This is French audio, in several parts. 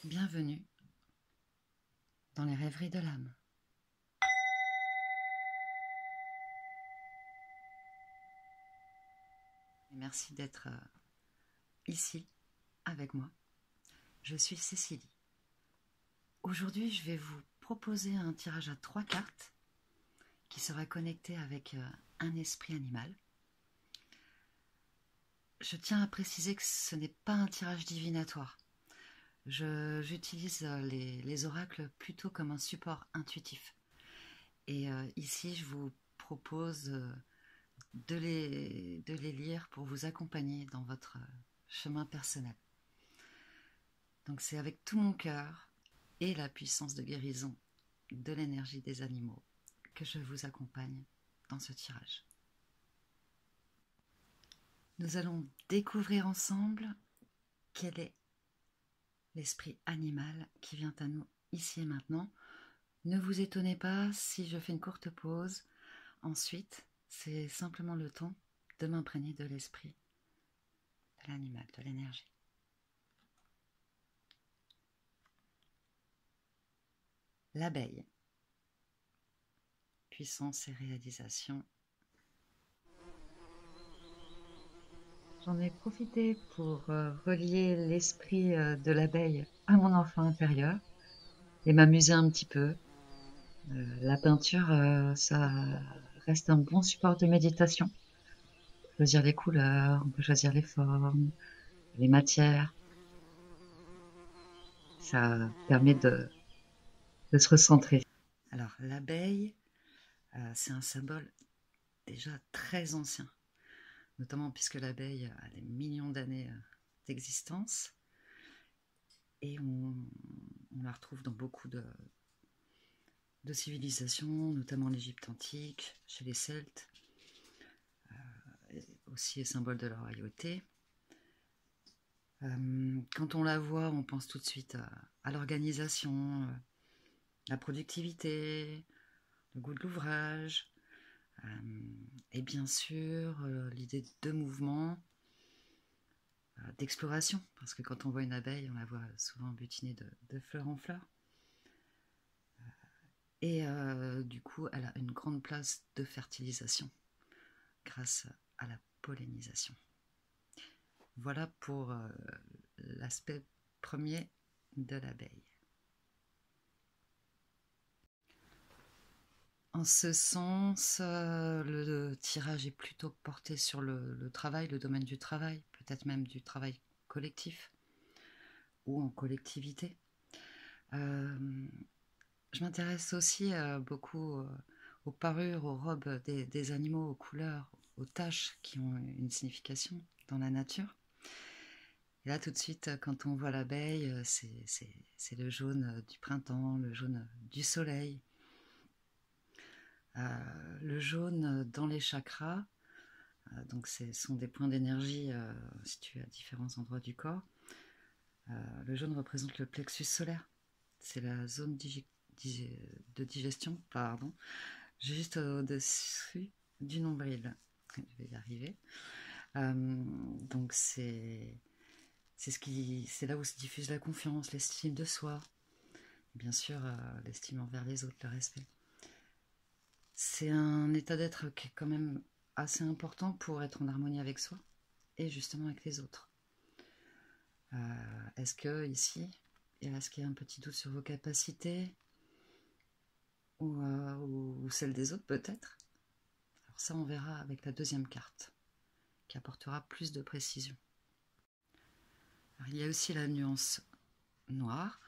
Bienvenue dans les rêveries de l'âme. Merci d'être ici avec moi. Je suis Cécilie. Aujourd'hui, je vais vous proposer un tirage à 3 cartes qui sera connecté avec un esprit animal. Je tiens à préciser que ce n'est pas un tirage divinatoire. J'utilise les oracles plutôt comme un support intuitif. Et ici, je vous propose de les lire pour vous accompagner dans votre chemin personnel. Donc c'est avec tout mon cœur et la puissance de guérison de l'énergie des animaux que je vous accompagne dans ce tirage. Nous allons découvrir ensemble quel est l'esprit animal qui vient à nous ici et maintenant. Ne vous étonnez pas si je fais une courte pause. Ensuite, c'est simplement le temps de m'imprégner de l'esprit de l'animal, de l'énergie. L'abeille. Puissance et réalisation. J'en ai profité pour relier l'esprit de l'abeille à mon enfant intérieur et m'amuser un petit peu. La peinture, ça reste un bon support de méditation. On peut choisir les couleurs, on peut choisir les formes, les matières. Ça permet de se recentrer. Alors, l'abeille, c'est un symbole déjà très ancien, notamment puisque l'abeille a des millions d'années d'existence. Et on la retrouve dans beaucoup de civilisations, notamment l'Égypte antique, chez les Celtes, aussi symbole de la royauté. Quand on la voit, on pense tout de suite à l'organisation, la productivité, le goût de l'ouvrage, et bien sûr l'idée de mouvement, d'exploration, parce que quand on voit une abeille, on la voit souvent butinée de fleur en fleur. Et du coup, elle a une grande place de fertilisation grâce à la pollinisation. Voilà pour l'aspect premier de l'abeille. En ce sens, le tirage est plutôt porté sur le travail, le domaine du travail, peut-être même du travail collectif ou en collectivité. Je m'intéresse aussi beaucoup aux parures, aux robes des animaux, aux couleurs, aux taches qui ont une signification dans la nature. Et là, tout de suite, quand on voit l'abeille, c'est le jaune du printemps, le jaune du soleil, le jaune dans les chakras. Donc, ce sont des points d'énergie situés à différents endroits du corps. Le jaune représente le plexus solaire. C'est la zone de digestion, pardon, juste au-dessus du nombril. Je vais y arriver. Donc c'est là où se diffuse la confiance, l'estime de soi, bien sûr l'estime envers les autres, le respect. C'est un état d'être qui est quand même assez important pour être en harmonie avec soi et justement avec les autres. Est-ce que ici, est-ce qu'il y a un petit doute sur vos capacités ou celles des autres peut-être? Alors ça, on verra avec la deuxième carte qui apportera plus de précision. Alors, il y a aussi la nuance noire,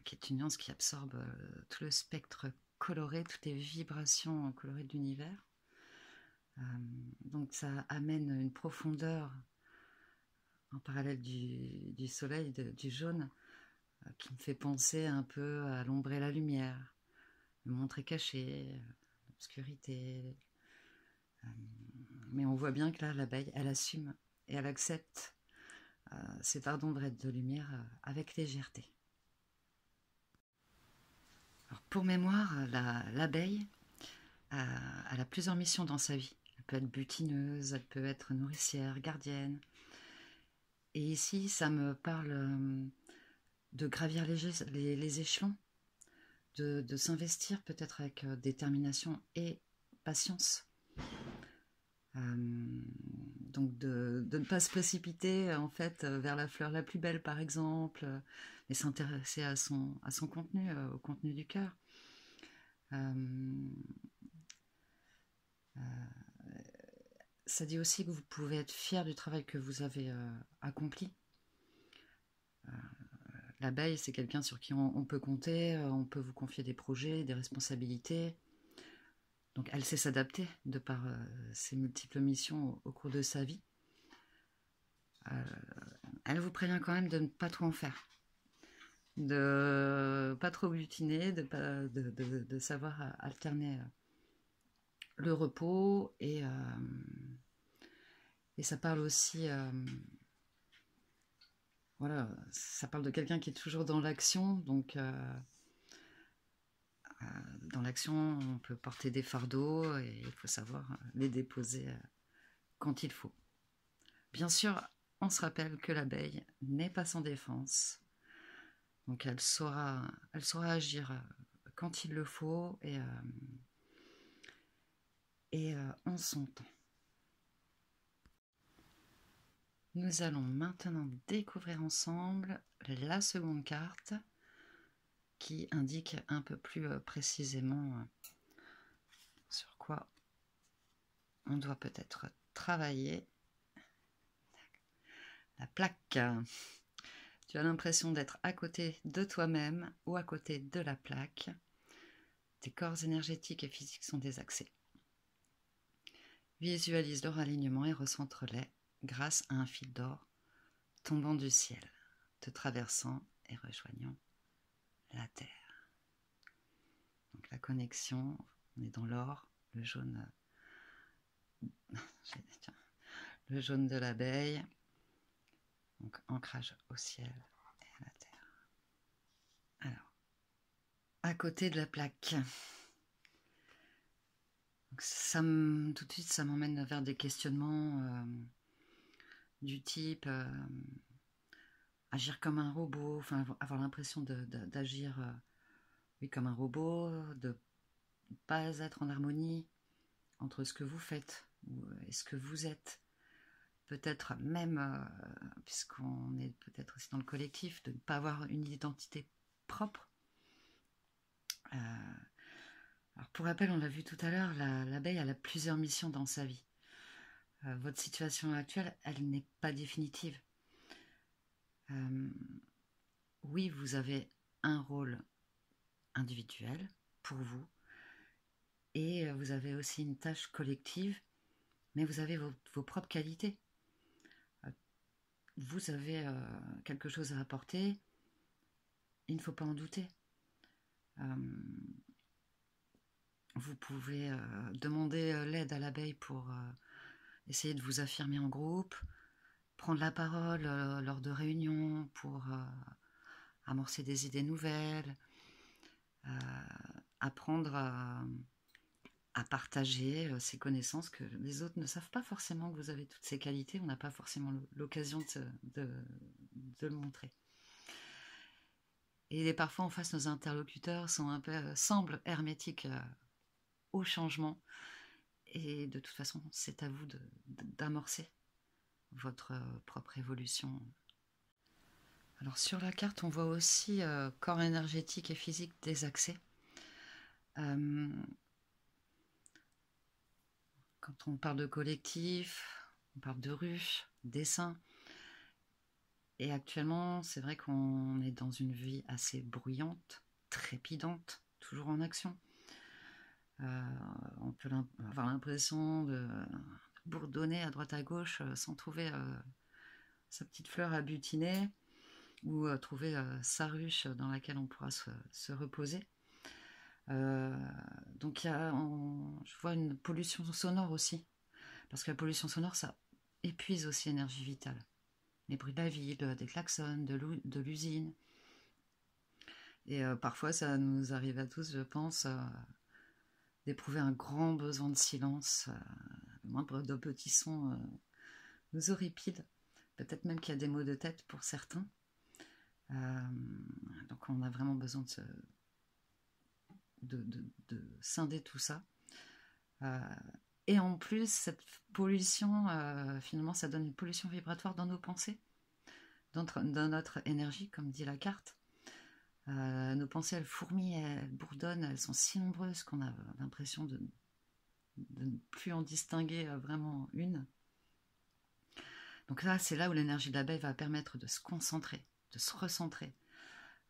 qui est une nuance qui absorbe tout le spectre coloré, toutes les vibrations colorées de l'univers. Donc ça amène une profondeur en parallèle du soleil, du jaune, qui me fait penser un peu à l'ombre et la lumière, le monde est caché, l'obscurité. Mais on voit bien que là, l'abeille, elle assume et elle accepte ces parts d'ombre et de lumière avec légèreté. Alors, pour mémoire, l'abeille, elle a plusieurs missions dans sa vie. Elle peut être butineuse, elle peut être nourricière, gardienne. Et ici, ça me parle de gravir les échelons, de s'investir peut-être avec détermination et patience. Donc de ne pas se précipiter en fait vers la fleur la plus belle par exemple, mais s'intéresser à son contenu, au contenu du cœur. Ça dit aussi que vous pouvez être fier du travail que vous avez accompli. L'abeille, c'est quelqu'un sur qui on peut compter, on peut vous confier des projets, des responsabilités. Donc elle sait s'adapter de par ses multiples missions au cours de sa vie. Elle vous prévient quand même de ne pas trop en faire, de pas trop butiner, de savoir alterner le repos et ça parle aussi voilà, ça parle de quelqu'un qui est toujours dans l'action, donc dans l'action on peut porter des fardeaux et il faut savoir les déposer quand il faut. Bien sûr, on se rappelle que l'abeille n'est pas sans défense, donc elle saura agir quand il le faut et en son temps. Nous allons maintenant découvrir ensemble la seconde carte qui indique un peu plus précisément sur quoi on doit peut-être travailler. La plaque. Tu as l'impression d'être à côté de toi-même ou à côté de la plaque. Tes corps énergétiques et physiques sont désaxés. Visualise leur alignement et recentre-les grâce à un fil d'or tombant du ciel, te traversant et rejoignant la terre. Donc la connexion, on est dans l'or, le jaune, le jaune de l'abeille, donc ancrage au ciel et à la terre. Alors, à côté de la plaque, donc tout de suite ça m'emmène vers des questionnements du type agir comme un robot, enfin avoir l'impression d'agir oui, comme un robot, de ne pas être en harmonie entre ce que vous faites et ce que vous êtes. Peut-être même, puisqu'on est peut-être aussi dans le collectif, de ne pas avoir une identité propre. Alors pour rappel, on l'a vu tout à l'heure, l'abeille elle a plusieurs missions dans sa vie. Votre situation actuelle, elle n'est pas définitive. Oui, vous avez un rôle individuel pour vous et vous avez aussi une tâche collective, mais vous avez vos propres qualités. Vous avez quelque chose à apporter, il ne faut pas en douter. Vous pouvez demander l'aide à l'abeille pour essayer de vous affirmer en groupe, prendre la parole lors de réunions pour amorcer des idées nouvelles, apprendre à partager ses connaissances que les autres ne savent pas forcément que vous avez toutes ces qualités, on n'a pas forcément l'occasion de le montrer. Et parfois en face nos interlocuteurs sont un peu, semblent hermétiques au changement et de toute façon c'est à vous d'amorcer votre propre évolution. Alors sur la carte on voit aussi corps énergétique et physique désaxé. Quand on parle de collectif, on parle de ruche, dessin. Et actuellement, c'est vrai qu'on est dans une vie assez bruyante, trépidante, toujours en action. On peut avoir l'impression de bourdonner à droite à gauche sans trouver sa petite fleur à butiner ou trouver sa ruche dans laquelle on pourra se reposer. Donc je vois une pollution sonore aussi, parce que la pollution sonore, ça épuise aussi l'énergie vitale. Les bruits de la ville, des klaxons, de l'usine. Et parfois, ça nous arrive à tous, je pense, d'éprouver un grand besoin de silence. Le moindre de petits sons nous horripile. Peut-être même qu'il y a des maux de tête pour certains. Donc on a vraiment besoin de scinder tout ça. Et en plus, cette pollution, finalement, ça donne une pollution vibratoire dans nos pensées, dans notre énergie, comme dit la carte. Nos pensées, elles fourmillent, elles bourdonnent, elles sont si nombreuses qu'on a l'impression de ne plus en distinguer vraiment une. Donc là, c'est là où l'énergie de l'abeille va permettre de se concentrer, de se recentrer,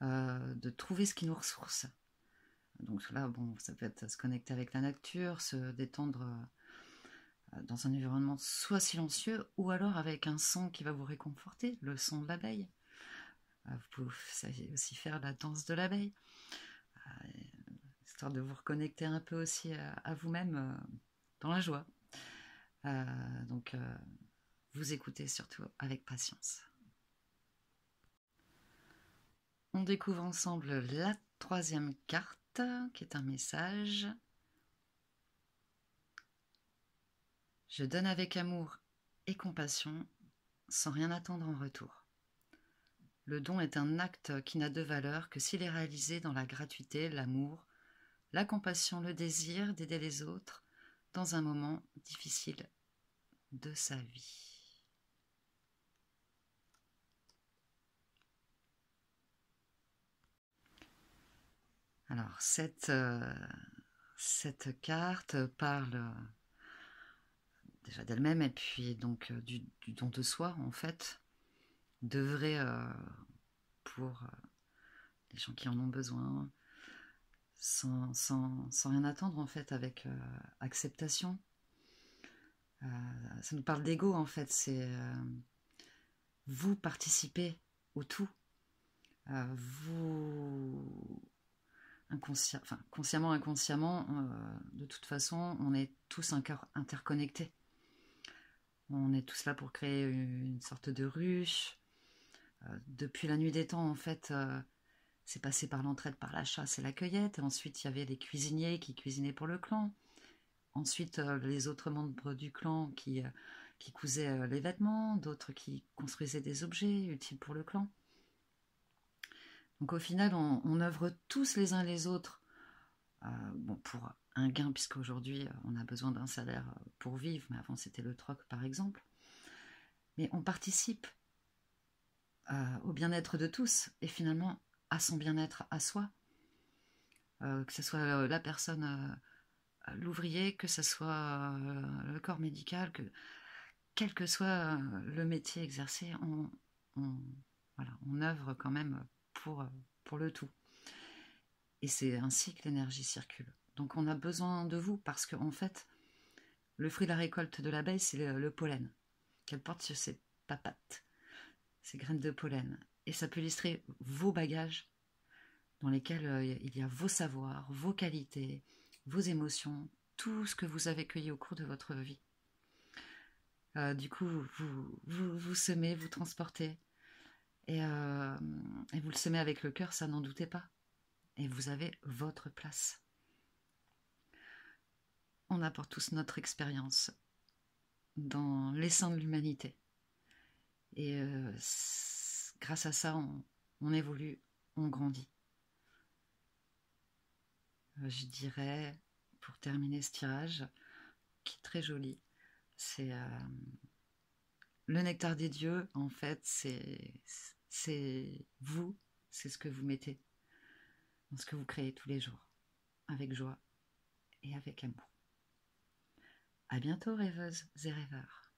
de trouver ce qui nous ressource. Donc là, bon, ça peut être se connecter avec la nature, se détendre dans un environnement soit silencieux, ou alors avec un son qui va vous réconforter, le son de l'abeille. Vous pouvez aussi faire la danse de l'abeille, histoire de vous reconnecter un peu aussi à vous-même dans la joie. Donc, vous écoutez surtout avec patience. On découvre ensemble la troisième carte, qui est un message. Je donne avec amour et compassion, sans rien attendre en retour. Le don est un acte qui n'a de valeur que s'il est réalisé dans la gratuité, l'amour, la compassion, le désir d'aider les autres dans un moment difficile de sa vie. Alors, cette carte parle déjà d'elle-même et puis donc du don de soi, en fait, d'œuvrer pour les gens qui en ont besoin, sans rien attendre, en fait, avec acceptation. Ça nous parle d'ego, en fait, c'est vous participez au tout. Vous consciemment, inconsciemment, de toute façon, on est tous interconnectés. On est tous là pour créer une sorte de ruche. Depuis la nuit des temps, en fait, c'est passé par l'entraide, par la chasse et la cueillette. Et ensuite, il y avait les cuisiniers qui cuisinaient pour le clan. Ensuite, les autres membres du clan qui cousaient les vêtements, d'autres qui construisaient des objets utiles pour le clan. Donc au final, on œuvre tous les uns les autres bon, pour un gain, puisqu'aujourd'hui, on a besoin d'un salaire pour vivre, mais avant, c'était le troc, par exemple. Mais on participe au bien-être de tous, et finalement, à son bien-être à soi. Que ce soit la personne, l'ouvrier, que ce soit le corps médical, quel que soit le métier exercé, voilà, on œuvre quand même pour le tout. Et c'est ainsi que l'énergie circule. Donc on a besoin de vous parce qu'en fait, le fruit de la récolte de l'abeille, c'est le pollen qu'elle porte sur ses papates, ses graines de pollen. Et ça peut illustrer vos bagages dans lesquels il y a vos savoirs, vos qualités, vos émotions, tout ce que vous avez cueilli au cours de votre vie. Du coup, vous semez, vous transportez. Et vous le semez avec le cœur, ça n'en doutez pas. Et vous avez votre place. On apporte tous notre expérience dans l'essaim de l'humanité. Et grâce à ça, on évolue, on grandit. Je dirais, pour terminer ce tirage, qui est très joli, c'est le nectar des dieux, en fait, c'est vous, c'est ce que vous mettez dans ce que vous créez tous les jours, avec joie et avec amour. À bientôt, rêveuses et rêveurs.